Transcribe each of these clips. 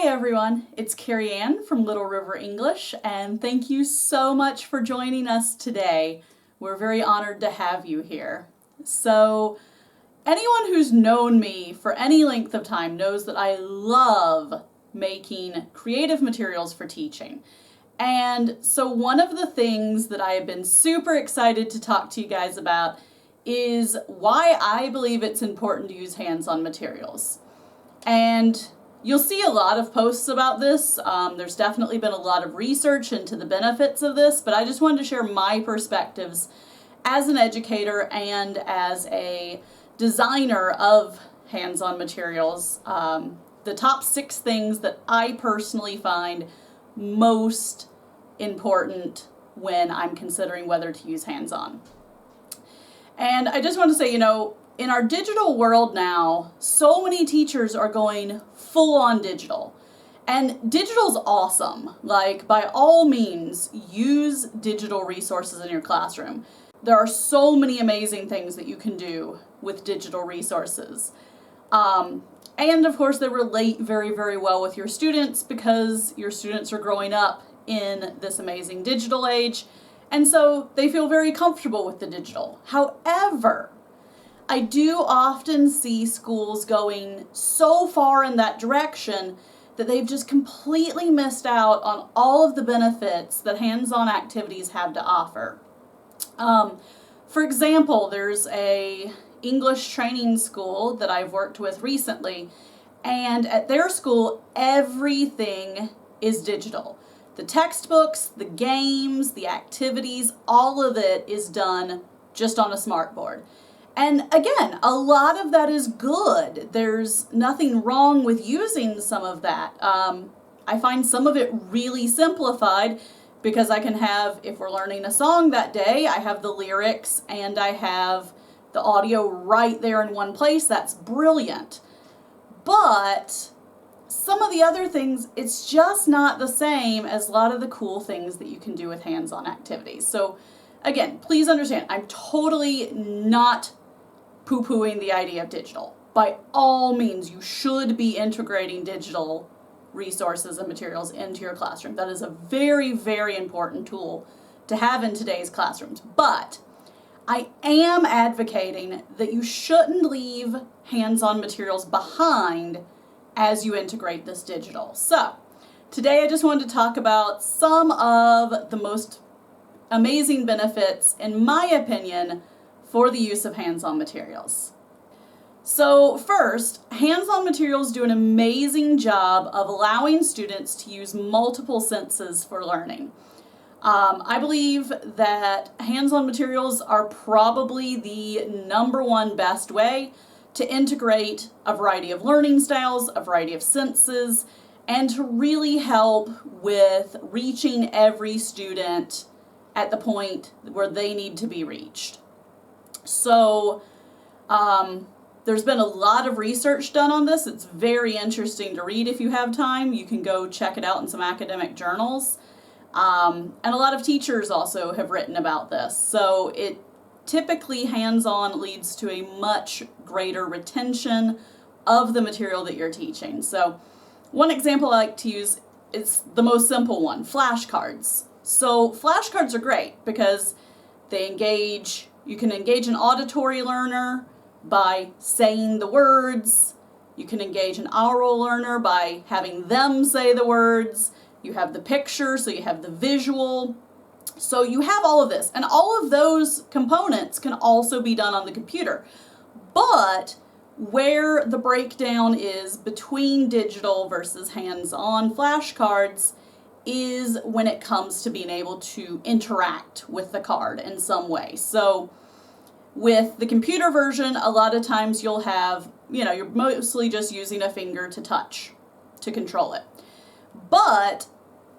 everyone, it's Carrie Ann from Little River English, and thank you so much for joining us today. We're very honored to have you here. So, anyone who's known me for any length of time knows that I love making creative materials for teaching. And so one of the things that I have been super excited to talk to you guys about is why I believe it's important to use hands-on materials. And you'll see a lot of posts about this. There's definitely been a lot of research into the benefits of this, but I just wanted to share my perspectives as an educator and as a designer of hands-on materials. The top 6 things that I personally find most important when I'm considering whether to use hands-on. And I just want to say, in our digital world now, so many teachers are going full on digital. And digital's awesome. Like, by all means, use digital resources in your classroom. There are so many amazing things that you can do with digital resources. And of course, they relate very, very well with your students because your students are growing up in this amazing digital age. And so they feel very comfortable with the digital. However, I do often see schools going so far in that direction that they've just completely missed out on all of the benefits that hands-on activities have to offer. For example, there's a English training school that I've worked with recently, and at their school, everything is digital. The textbooks, the games, the activities, all of it is done just on a smartboard. And again, a lot of that is good. There's nothing wrong with using some of that. I find some of it really simplified because I can have, if we're learning a song that day, I have the lyrics and I have the audio right there in one place. That's brilliant. But some of the other things, it's just not the same as a lot of the cool things that you can do with hands-on activities. So again, please understand, I'm totally not poo-pooing the idea of digital. By all means, you should be integrating digital resources and materials into your classroom. That is a very, very important tool to have in today's classrooms. But I am advocating that you shouldn't leave hands-on materials behind as you integrate this digital. So today I just wanted to talk about some of the most amazing benefits, in my opinion, for the use of hands-on materials. So first, hands-on materials do an amazing job of allowing students to use multiple senses for learning. I believe that hands-on materials are probably the #1 best way to integrate a variety of learning styles, a variety of senses, and to really help with reaching every student at the point where they need to be reached. So there's been a lot of research done on this. It's very interesting to read if you have time. You can go check it out in some academic journals. And a lot of teachers also have written about this. So it typically hands-on leads to a much greater retention of the material that you're teaching. So one example I like to use is the most simple one, flashcards. So flashcards are great because they engage, you can engage an auditory learner by saying the words. You can engage an oral learner by having them say the words. You have the picture, so you have the visual. So you have all of this, and all of those components can also be done on the computer. But where the breakdown is between digital versus hands-on flashcards is when it comes to being able to interact with the card in some way. So with the computer version, a lot of times you'll have, you're mostly just using a finger to touch, to control it. But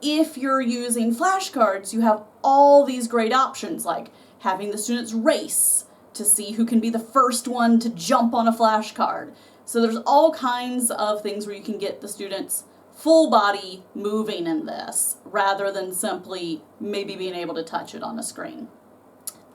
if you're using flashcards, you have all these great options, like having the students race to see who can be the first one to jump on a flashcard. So there's all kinds of things where you can get the students full body moving in this, rather than simply maybe being able to touch it on a screen.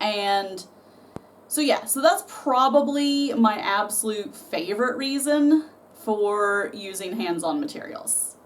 And so that's probably my absolute favorite reason for using hands-on materials.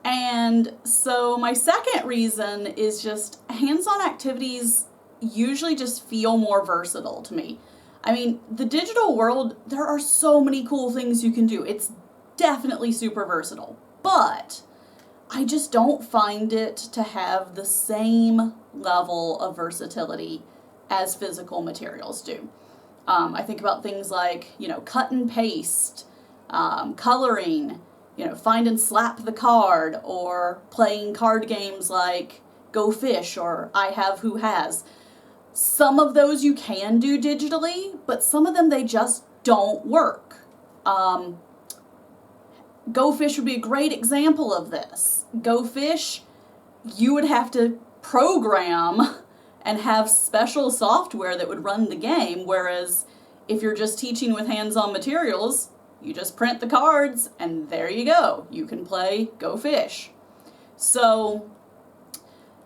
And so my second reason is just hands-on activities usually just feel more versatile to me. I mean, the digital world, there are so many cool things you can do. It's definitely super versatile. But I just don't find it to have the same level of versatility as physical materials do. I think about things like, cut and paste, coloring, find and slap the card, or playing card games like Go Fish or I Have Who Has. Some of those you can do digitally, but some of them they just don't work. Go Fish would be a great example of this. Go Fish, you would have to program and have special software that would run the game, whereas if you're just teaching with hands-on materials, you just print the cards and there you go. You can play Go Fish. So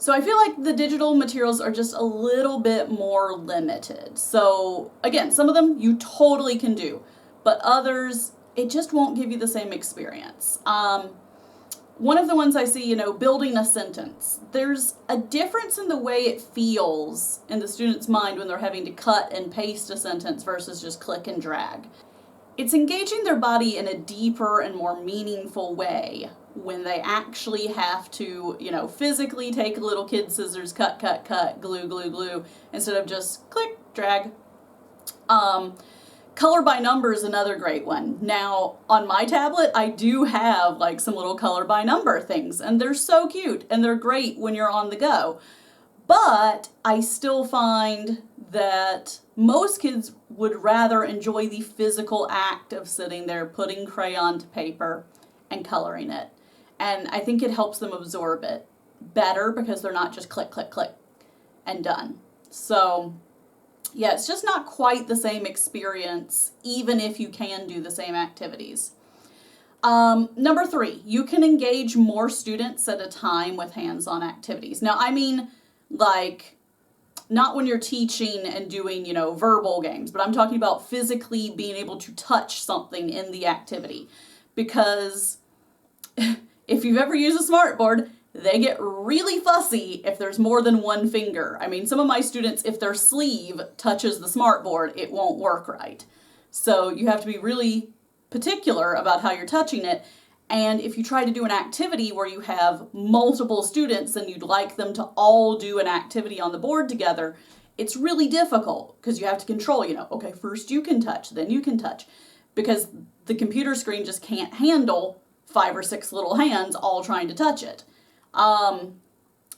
I feel like the digital materials are just a little bit more limited. So again, some of them you totally can do, but others, it just won't give you the same experience. One of the ones I see, building a sentence. There's a difference in the way it feels in the student's mind when they're having to cut and paste a sentence versus just click and drag. It's engaging their body in a deeper and more meaningful way when they actually have to, physically take a little kid scissors, cut, cut, cut, glue, glue, glue, instead of just click, drag. Color by number is another great one. Now, on my tablet, I do have like some little color by number things, and they're so cute, and they're great when you're on the go. But I still find that most kids would rather enjoy the physical act of sitting there, putting crayon to paper, and coloring it. And I think it helps them absorb it better because they're not just click, click, click, and done. So yeah, it's just not quite the same experience, even if you can do the same activities. Number 3, you can engage more students at a time with hands-on activities. Now, I mean, like, not when you're teaching and doing, verbal games, but I'm talking about physically being able to touch something in the activity. Because if you've ever used a smartboard, they get really fussy if there's more than one finger. I mean, some of my students, if their sleeve touches the smartboard, it won't work right. So you have to be really particular about how you're touching it. And if you try to do an activity where you have multiple students and you'd like them to all do an activity on the board together, it's really difficult because you have to control, okay, first you can touch, then you can touch, because the computer screen just can't handle 5 or 6 little hands all trying to touch it.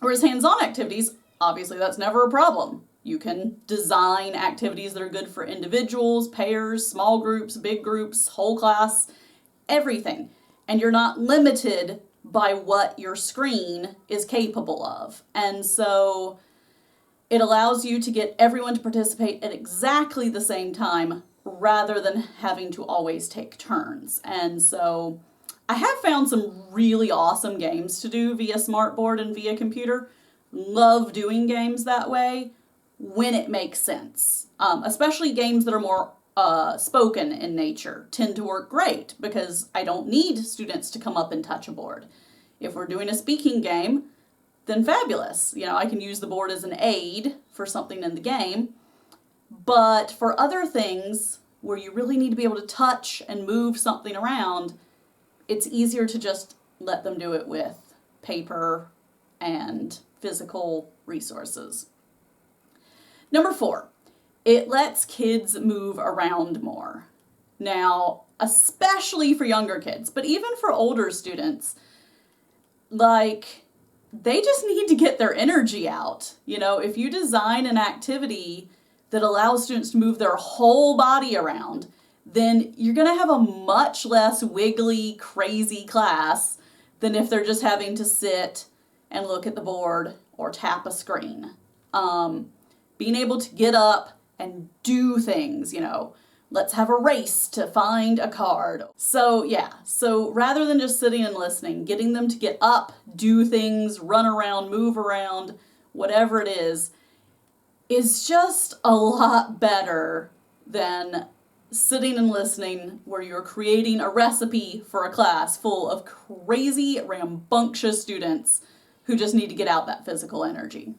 Whereas hands-on activities, obviously that's never a problem. You can design activities that are good for individuals, pairs, small groups, big groups, whole class, everything. And you're not limited by what your screen is capable of. And so it allows you to get everyone to participate at exactly the same time rather than having to always take turns. And so I have found some really awesome games to do via smartboard and via computer. Love doing games that way when it makes sense. Especially games that are more spoken in nature tend to work great because I don't need students to come up and touch a board. If we're doing a speaking game, then fabulous. I can use the board as an aid for something in the game. But for other things where you really need to be able to touch and move something around, it's easier to just let them do it with paper and physical resources. Number 4, it lets kids move around more. Now, especially for younger kids, but even for older students, they just need to get their energy out. If you design an activity that allows students to move their whole body around, then you're going to have a much less wiggly, crazy class than if they're just having to sit and look at the board or tap a screen. Being able to get up and do things, let's have a race to find a card. So rather than just sitting and listening, getting them to get up, do things, run around, move around, whatever it is just a lot better than sitting and listening where you're creating a recipe for a class full of crazy, rambunctious students who just need to get out that physical energy.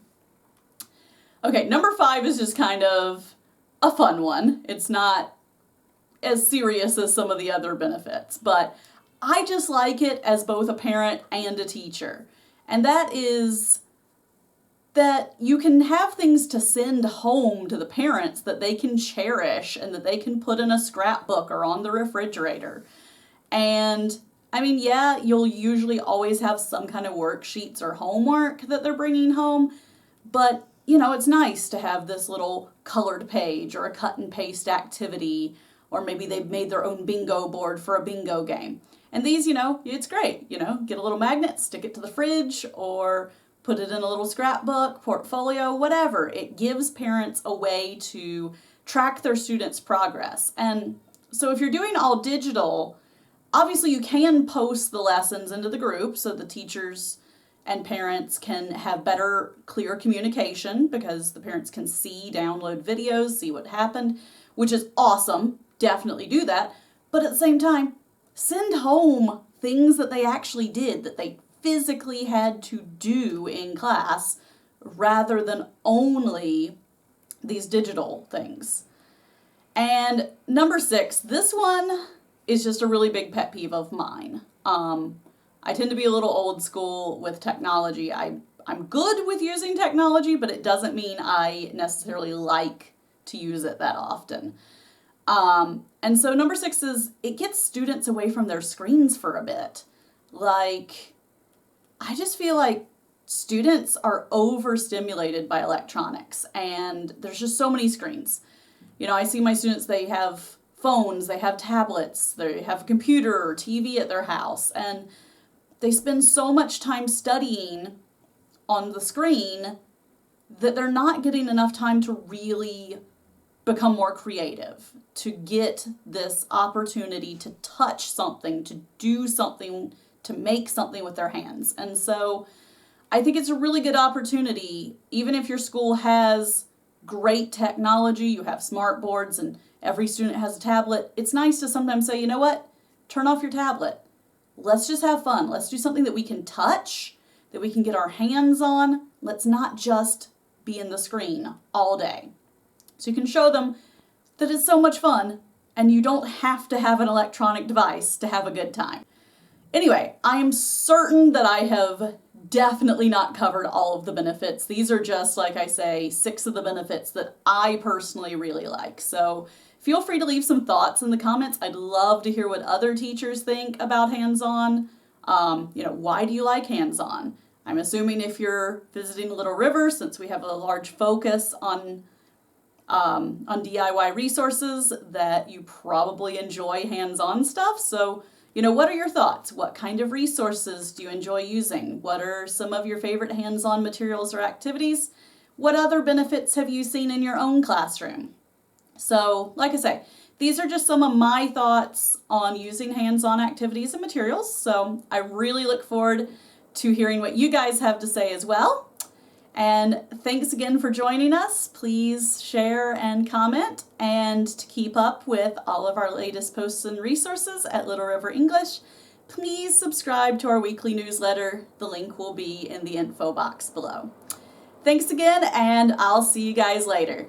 Okay, number 5 is just kind of a fun one. It's not as serious as some of the other benefits, but I just like it as both a parent and a teacher. And that is that you can have things to send home to the parents that they can cherish and that they can put in a scrapbook or on the refrigerator. And I mean, yeah, you'll usually always have some kind of worksheets or homework that they're bringing home, but it's nice to have this little colored page or a cut and paste activity, or maybe they've made their own bingo board for a bingo game. And these, it's great, get a little magnet, stick it to the fridge, or put it in a little scrapbook, portfolio, whatever. It gives parents a way to track their students' progress. And so if you're doing all digital, obviously you can post the lessons into the group so the teachers and parents can have better, clear communication because the parents can see, download videos, see what happened, which is awesome. Definitely do that. But at the same time, send home things that they actually did, that they physically had to do in class, rather than only these digital things. And number 6, this one is just a really big pet peeve of mine. I tend to be a little old school with technology. I'm good with using technology, but it doesn't mean I necessarily like to use it that often. And so number 6 is it gets students away from their screens for a bit. I just feel like students are overstimulated by electronics, and there's just so many screens. I see my students, they have phones, they have tablets, they have a computer or TV at their house, and they spend so much time studying on the screen that they're not getting enough time to really become more creative, to get this opportunity to touch something, to do something, to make something with their hands. And so I think it's a really good opportunity, even if your school has great technology, you have smart boards and every student has a tablet, it's nice to sometimes say, you know what, turn off your tablet. Let's just have fun. Let's do something that we can touch, that we can get our hands on. Let's not just be in the screen all day. So you can show them that it's so much fun and you don't have to have an electronic device to have a good time. Anyway, I am certain that I have definitely not covered all of the benefits. These are just, like I say, 6 of the benefits that I personally really like. So feel free to leave some thoughts in the comments. I'd love to hear what other teachers think about hands-on. Why do you like hands-on? I'm assuming if you're visiting Little River, since we have a large focus on DIY resources, that you probably enjoy hands-on stuff. So what are your thoughts? What kind of resources do you enjoy using? What are some of your favorite hands-on materials or activities? What other benefits have you seen in your own classroom? So, like I say, these are just some of my thoughts on using hands-on activities and materials. So I really look forward to hearing what you guys have to say as well. And thanks again for joining us. Please share and comment. And to keep up with all of our latest posts and resources at Little River English, please subscribe to our weekly newsletter. The link will be in the info box below. Thanks again, and I'll see you guys later.